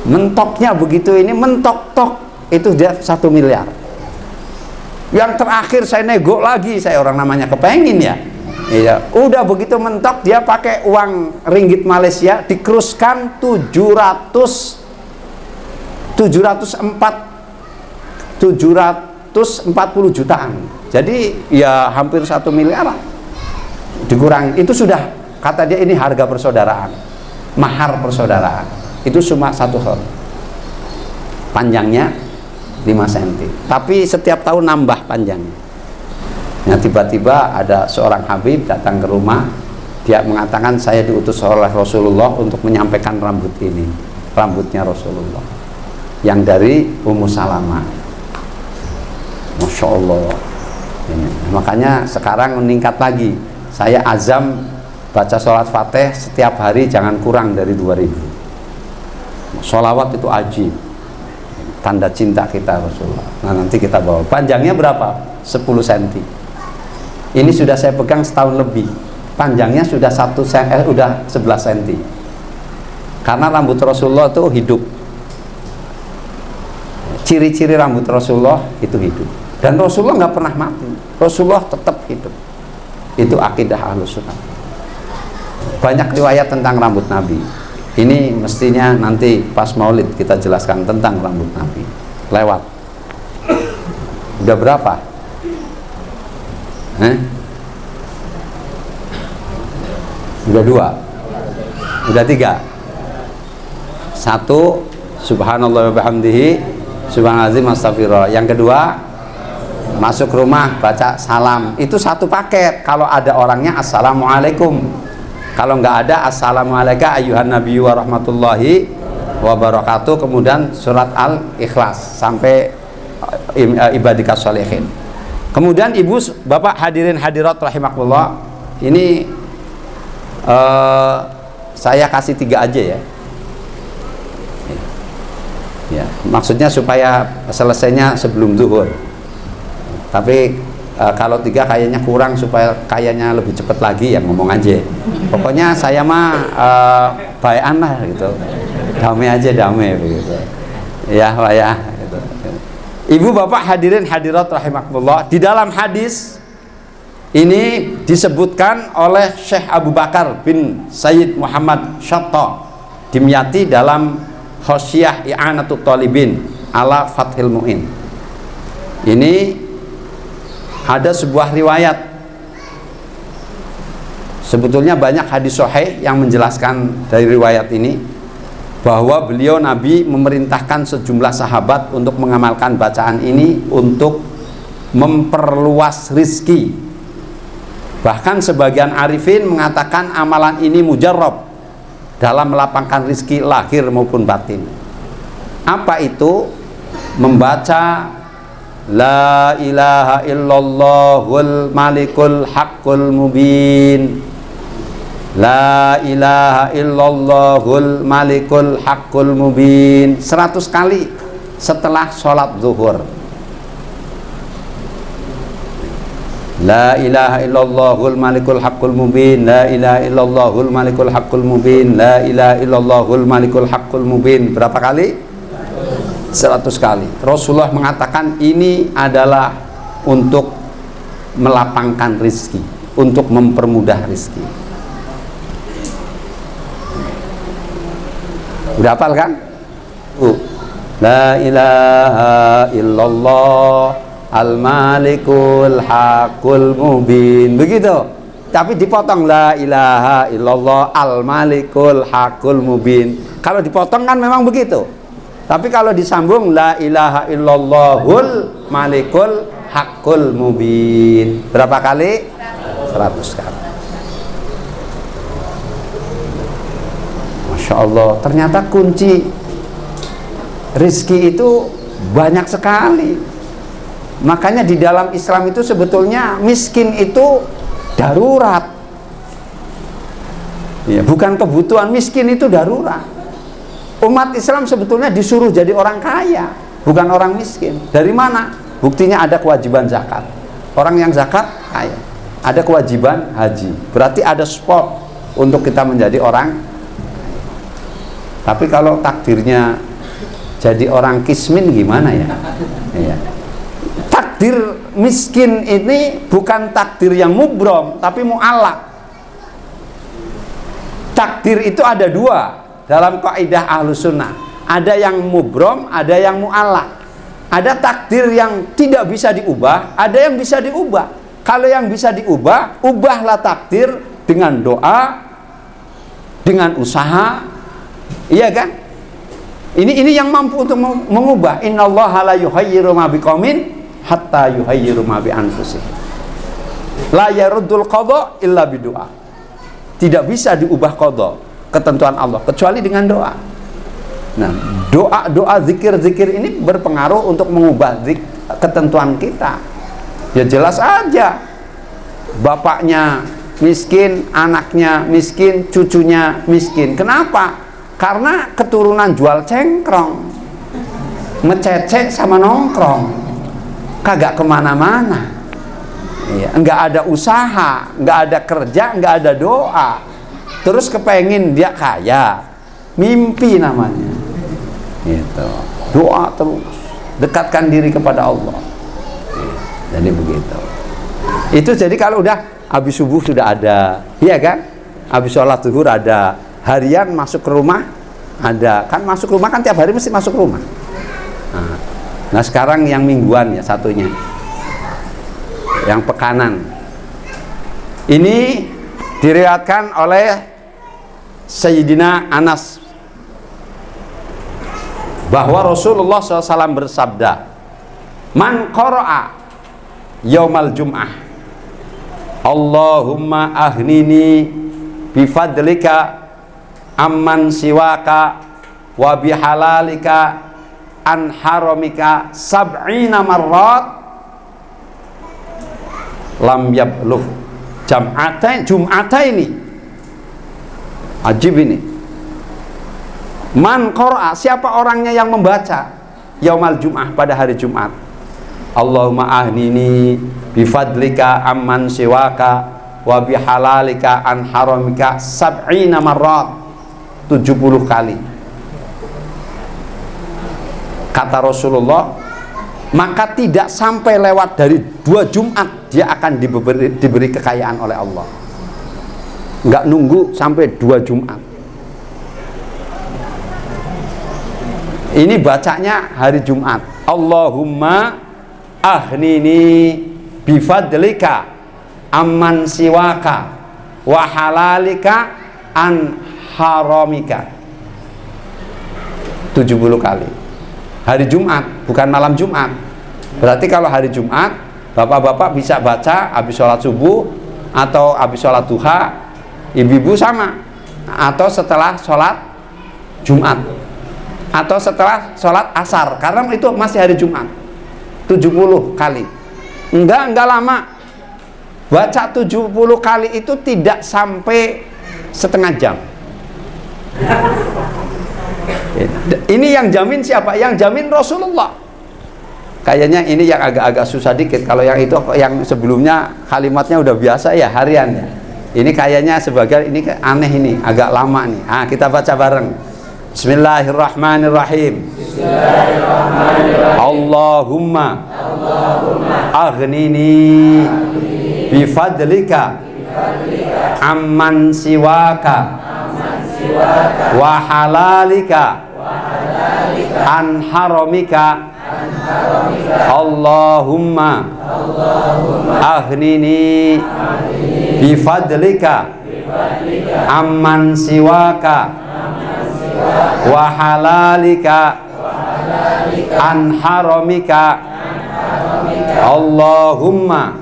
S1: Mentoknya begitu, ini mentok-tok itu dia 1 miliar. Yang terakhir saya nego lagi, saya orang namanya kepengin ya. Iya, udah begitu mentok dia pakai uang ringgit Malaysia, dikeruskan 740 jutaan. Jadi ya hampir 1 miliar dikurangi. Itu sudah, kata dia, ini harga persaudaraan, mahar persaudaraan. Itu cuma 1 helai, panjangnya 5 cm, tapi setiap tahun nambah panjangnya. Nah tiba-tiba ada seorang Habib datang ke rumah, dia mengatakan saya diutus oleh Rasulullah untuk menyampaikan rambut ini, rambutnya Rasulullah yang dari Ummu Salamah. Masya Allah. Makanya sekarang meningkat lagi. Saya azam baca sholat Fatih setiap hari jangan kurang dari 2000. Sholawat itu ajib, tanda cinta kita Rasulullah. Nah nanti kita bawa. Panjangnya berapa? 10 cm. Ini sudah saya pegang setahun lebih. Panjangnya sudah 11 cm. Karena rambut Rasulullah itu hidup. Ciri-ciri rambut Rasulullah itu hidup. Dan Rasulullah nggak pernah mati, Rasulullah tetap hidup. Itu akidah Ahlus Sunnah. Banyak riwayat tentang rambut Nabi. Ini mestinya nanti pas Maulid kita jelaskan tentang rambut Nabi. Lewat. Udah berapa? Udah 2. Udah 3. 1, subhanallah wa bihamdihi, subhanazim astagfirullah. Yang kedua, masuk rumah baca salam, itu 1 paket. Kalau ada orangnya assalamualaikum, kalau nggak ada assalamualaikum ayyuhan nabiyyu wa rahmatullahi wabarakatuh, kemudian surat Al-Ikhlas sampai ibadikas sholihin. Kemudian ibu bapak hadirin hadirat rahimakumullah, ini saya kasih 3 aja ya. Ya, maksudnya supaya selesainya sebelum zuhur. Tapi kalau 3 kayaknya kurang, supaya kayaknya lebih cepat lagi ya ngomong aja. Pokoknya saya mah bayan lah gitu. Damai aja, damai begitu. Ya, Pak ya. Gitu. Ibu bapak hadirin hadirat rahimakumullah, di dalam hadis ini disebutkan oleh Syekh Abu Bakar bin Sayyid Muhammad Syatta Dimyati dalam Khosyah I'anatut Talibin ala Fathil Mu'in. Ini ada sebuah riwayat, sebetulnya banyak hadis sahih yang menjelaskan dari riwayat ini, bahwa beliau Nabi memerintahkan sejumlah sahabat untuk mengamalkan bacaan ini untuk memperluas rizki. Bahkan sebagian arifin mengatakan amalan ini mujarrab dalam melapangkan rizki lahir maupun batin. Apa itu? Membaca La ilaha illallahul malikul haqqul mubin, La ilaha illallahul malikul haqqul mubin 100 kali setelah sholat zuhur. La ilaha illallahul malikul haqqul mubin, La ilaha illallahul malikul haqqul mubin, La ilaha illallahul malikul haqqul mubin. Berapa kali? 100 kali. Rasulullah mengatakan ini adalah untuk melapangkan rizki, untuk mempermudah rizki. Udah hafal kan? La ilaha illallah Al-Malikul Haqqul Mubin, begitu. Tapi dipotong La ilaha illallah Al-Malikul Haqqul Mubin. Kalau dipotong kan memang begitu. Tapi kalau disambung La ilaha illallahul Malikul Haqqul Mubin. Berapa kali? 100 kali. Masya Allah, ternyata kunci rizki itu banyak sekali. Makanya di dalam Islam itu sebetulnya miskin itu darurat ya, bukan kebutuhan. Miskin itu darurat. Umat Islam sebetulnya disuruh jadi orang kaya, bukan orang miskin. Dari mana? Buktinya ada kewajiban zakat. Orang yang zakat kaya. Ada kewajiban haji, berarti ada spot untuk kita menjadi orang. Tapi kalau takdirnya jadi orang kismin gimana ya? Ya. Takdir miskin ini bukan takdir yang mubrom, tapi mu'allaq. Takdir itu ada 2 dalam kaidah Ahlus Sunnah. Ada yang mubrom, ada yang mu'allaq. Ada takdir yang tidak bisa diubah, ada yang bisa diubah. Kalau yang bisa diubah, ubahlah takdir dengan doa, dengan usaha. Iya kan? Ini yang mampu untuk mengubah. Innallaha la yughayyiru ma biqaumin hatta yuhayyiru ma bi anfusihim. La yaruddul qadha illa bidu'a. Tidak bisa diubah qadha, ketentuan Allah, kecuali dengan doa. Nah, doa-doa zikir-zikir ini berpengaruh untuk mengubah ketentuan kita. Ya jelas aja. Bapaknya miskin, anaknya miskin, cucunya miskin. Kenapa? Karena keturunan jual cengkrong, ngececek sama nongkrong, kagak kemana-mana, ya, nggak ada usaha, nggak ada kerja, nggak ada doa. Terus kepengen dia kaya, mimpi namanya. Gitu. Doa terus, dekatkan diri kepada Allah. Jadi begitu. Itu jadi kalau udah habis subuh sudah ada, iya kan? Habis sholat zuhur ada, harian masuk ke rumah ada. Kan masuk rumah kan tiap hari mesti masuk rumah. Nah sekarang yang mingguan ya satunya, yang pekanan. Ini diriwayatkan oleh Sayyidina Anas bahwa Rasulullah SAW bersabda, Man qara'a yaumal jum'ah Allahumma ahnini bifadlika amman siwaka wa bihalalika an haramika sab'ina marrat lam yabluh jum'ataini. Ajib ini. Man qara'a, siapa orangnya yang membaca yaumal jum'ah, pada hari Jumat, Allahumma ahnini bifadlika amman siwaka wa bihalalika an haramika sab'ina marrat, 70 kali. Kata Rasulullah, maka tidak sampai lewat dari 2 Jumat dia akan diberi kekayaan oleh Allah. Nggak nunggu sampai 2 Jumat. Ini bacanya hari Jumat. Allahumma ahnini bifadlika amman siwaka wa halalika an haramika, 70 kali. Hari Jumat, bukan malam Jumat. Berarti kalau hari Jumat, bapak-bapak bisa baca habis sholat subuh atau habis sholat duha, ibu-ibu sama, atau setelah sholat Jumat, atau setelah sholat asar, karena itu masih hari Jumat. 70 kali. Enggak lama. Baca 70 kali itu tidak sampai setengah jam. Ini yang jamin siapa? Yang jamin Rasulullah. Kayaknya ini yang agak-agak susah dikit. Kalau yang itu, yang sebelumnya kalimatnya udah biasa ya, harian ya. Ini kayaknya sebagian ini aneh, ini agak lama nih. Kita baca bareng. Bismillahirrahmanirrahim. Allahumma aghnini bifadlika amman siwaka wa halalika an haramika. Allahumma aghnini bifadlika amman siwaka wa halalika an haramika. Allahumma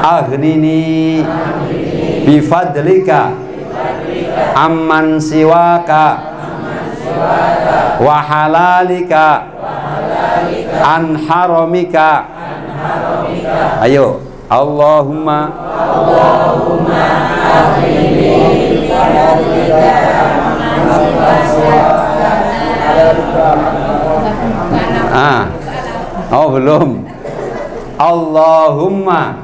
S1: aghnini bifadlika amman siwaka wa halalika an haramika. Ayo, Allahumma aghnini bifadlika oh belum. Allahumma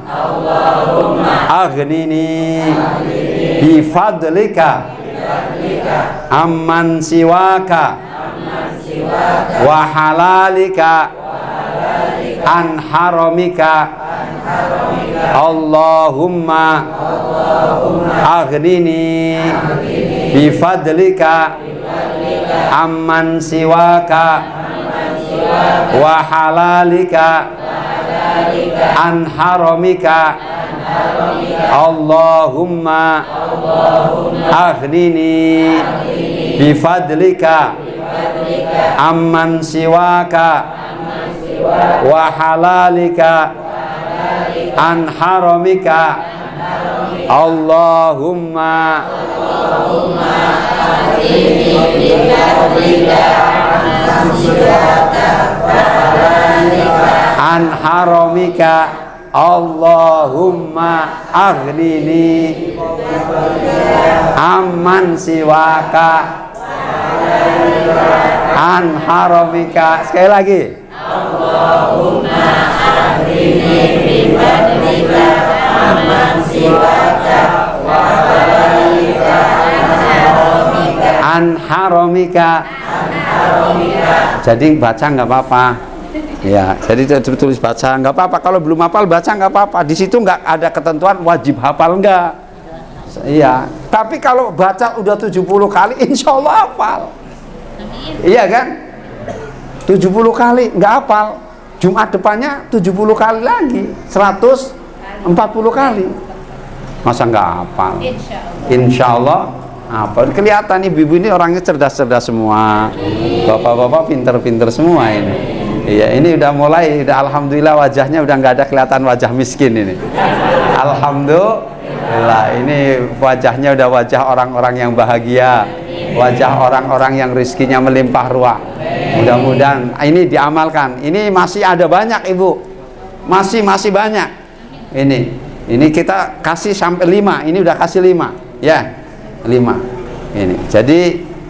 S1: aghnini bifadlika amman siwaka wa halalika an haramika. Allahumma aghnini bifadlika amman siwaka wa halalika an haramika. Allahumma aghnini bifadlika amman siwaka wa halalika an haramika. Allahumma aghnini bifadlika an haramika. Allahumma aghnini amman siwaka an haramika. Sekali lagi. Allahumma aghnini bifadlika amman siwaka wa halalika an haramika. Jadi baca nggak apa-apa. Ya, jadi tulis baca nggak apa-apa. Kalau belum hafal baca nggak apa-apa. Di situ nggak ada ketentuan wajib hafal nggak. Iya. Tapi kalau baca udah 70 kali, insya Allah hafal. Iya kan? 70 kali nggak hafal. Jumat depannya 70 kali lagi, 140 kali. Masa nggak hafal? Insya Allah hafal. Kelihatan ibu-ibu ini orangnya cerdas-cerdas semua. Bapak-bapak pinter-pinter semua ini. Iya, ini udah mulai, udah alhamdulillah wajahnya udah nggak ada kelihatan wajah miskin ini. Alhamdulillah, ini wajahnya udah wajah orang-orang yang bahagia. wajah orang-orang yang rizkinya melimpah ruah. Mudah-mudahan ini diamalkan. Ini masih ada banyak Ibu, masih banyak. Ini kita kasih sampai 5. Ini udah kasih 5 ya, 5 ini. Jadi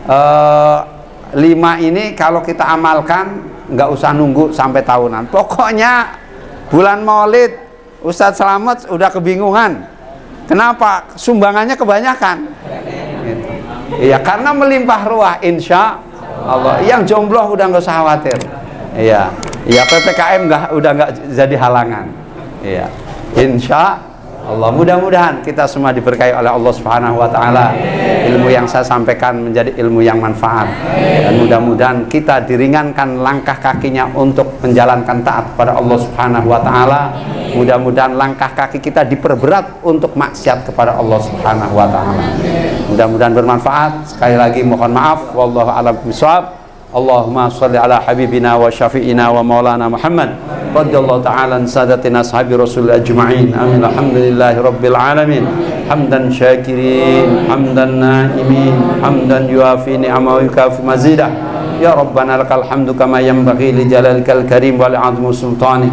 S1: 5 ini kalau kita amalkan nggak usah nunggu sampai tahunan. Pokoknya bulan Maulid Ustadz Slamet udah kebingungan. Kenapa? Sumbangannya kebanyakan. Gitu. Iya, karena melimpah ruah, insya Allah. Yang jomblo udah nggak usah khawatir. Iya, PPKM udah nggak jadi halangan. Iya, insya Allah. Mudah-mudahan kita semua diberkahi oleh Allah Subhanahu Wa Taala. Ilmu yang saya sampaikan menjadi ilmu yang manfaat, dan mudah-mudahan kita diringankan langkah kakinya untuk menjalankan taat pada Allah Subhanahu Wa Taala. Mudah-mudahan langkah kaki kita diperberat untuk maksiat kepada Allah Subhanahu Wa Taala. Mudah-mudahan bermanfaat. Sekali lagi mohon maaf. Wallahu a'lam bishawab. Allahumma sholli ala habibina wa syafi'ina wa maulana Muhammad radhiyallahu ta'ala an sadatina ashabi rasul ajma'in. Amin. Alhamdulillahi rabbil alamin. Hamdan syakirin, hamdan na'imin, hamdan yuafi ni'amahu yukafi mazidah. Ya Rabbana lakal hamdu kama yanbaghi li jalalikal karim wa li'azmi sultanik.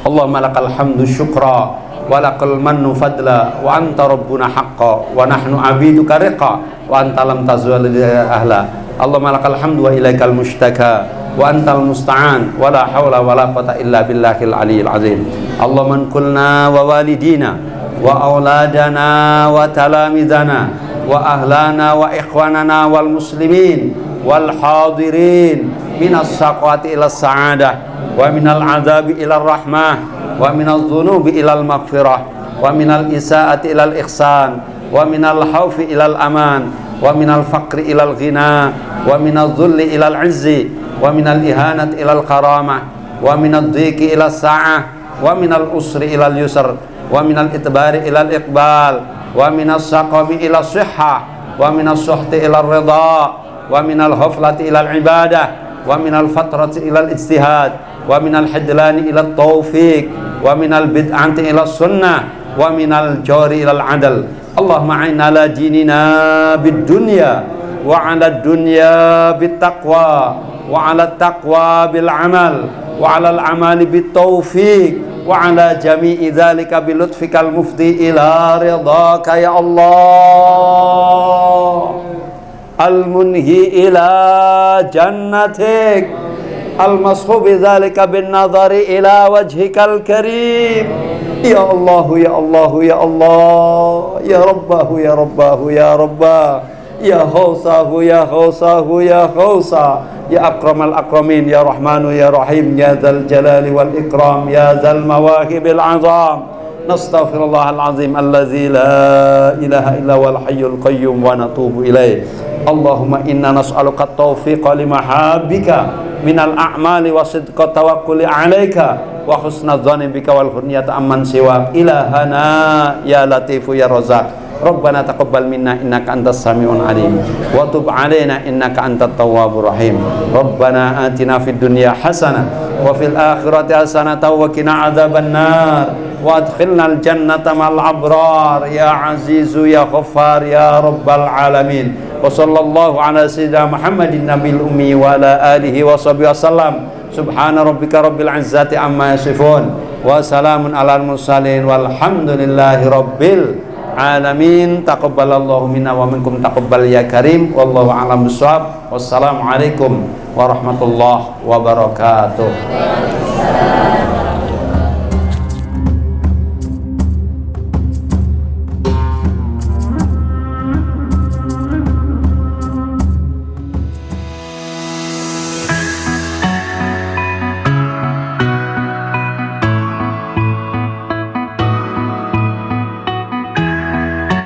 S1: Allahumma lakal hamdu syukra wa lakal mannu fadla wa anta rabbuna haqqa wa nahnu abiduka riqa wa anta lam tazwal ahla. Allahumma lakal hamdu wa ilaikal mushtaka wa antal musta'an wa la hawla wa la quwwata illa billahil aliyyil azim. Allahumma kulna wa walidina wa auladana wa talamidana wa ahlana wa ikhwanana wal muslimin wal hadirin minas saqati ila sa'adah wa minal azabi ila rahmah wa minal dhunubi ila al maghfirah wa minal isaati ila al ihsan wa minal khawfi ila al aman wa minal faqri ila al ghina wa minal dhulli ila al izzi wa minal ihanati ila al karamah wa minal dhiki ila sa'ah wa minal usri ila al yusr wa minal itbari ila al iqbal wa minas saqami ila sihha wa minas suhti ila al ridha wa minal haflati ila al ibadah wa minal fatrati ila al ijtihad wa minal hidlani ila al tawfiq wa minal bid'ati ila sunnah wa minal jawri ila al adl. Allahumma a'inna ala dinina bid dunya wa ala dunya bit taqwa wa ala taqwa bil amal wa ala al amali bit tawfiq wa ala jami'i dzalika bi lutfikal mufdi ila ridhaka ya Allah al munhi ila jannatik al mashub dzalika bin nadhari ila wajhikal karim. Ya Allah, ya Allah, ya Allah, ya Rabbahu, ya Rabbahu, ya Rabbah, ya Khawsahu, ya Khawsahu, ya Khawsa, ya Akramal Akramin, ya Rahmanu, ya Rahim, ya Dzal Jalali wal Ikram, ya Dzal Mawahibil Azam. Nastaghfirullahal azim allazi la ilaha illa wal hayyul qayyum wa natubu ilaih. Allahumma inna nas'aluka at-tawfiqa limahabbika minal a'mali wa sidqa tawakkuli 'alaika wa husnadz dzanni bika wal hurniyata amman siwa ilahana ya latifu ya razaq. Rabbana taqabbal minna innaka antas samiul alim wa tub 'alaina innaka antat tawwabur rahim. Rabbana atina fid dunya hasanah wa fil akhirati hasanah wa qina adzaban nar wa adkhilnal jannata ma'al abrar ya azizu ya ghaffar ya rabbal alamin. Wa sallallahu ala sayyidina Muhammadin nabiyil ummi wa ala alihi wa sahbihi wasallam. Subhana rabbika rabbil izzati amma yasifun wa salamun alal mursalin walhamdulillahi rabbil alamin. Taqabbalallahu minna wa minkum taqabbal ya karim. Wallahu a'lam bissawab. Wassalamu alaikum warahmatullahi wabarakatuh.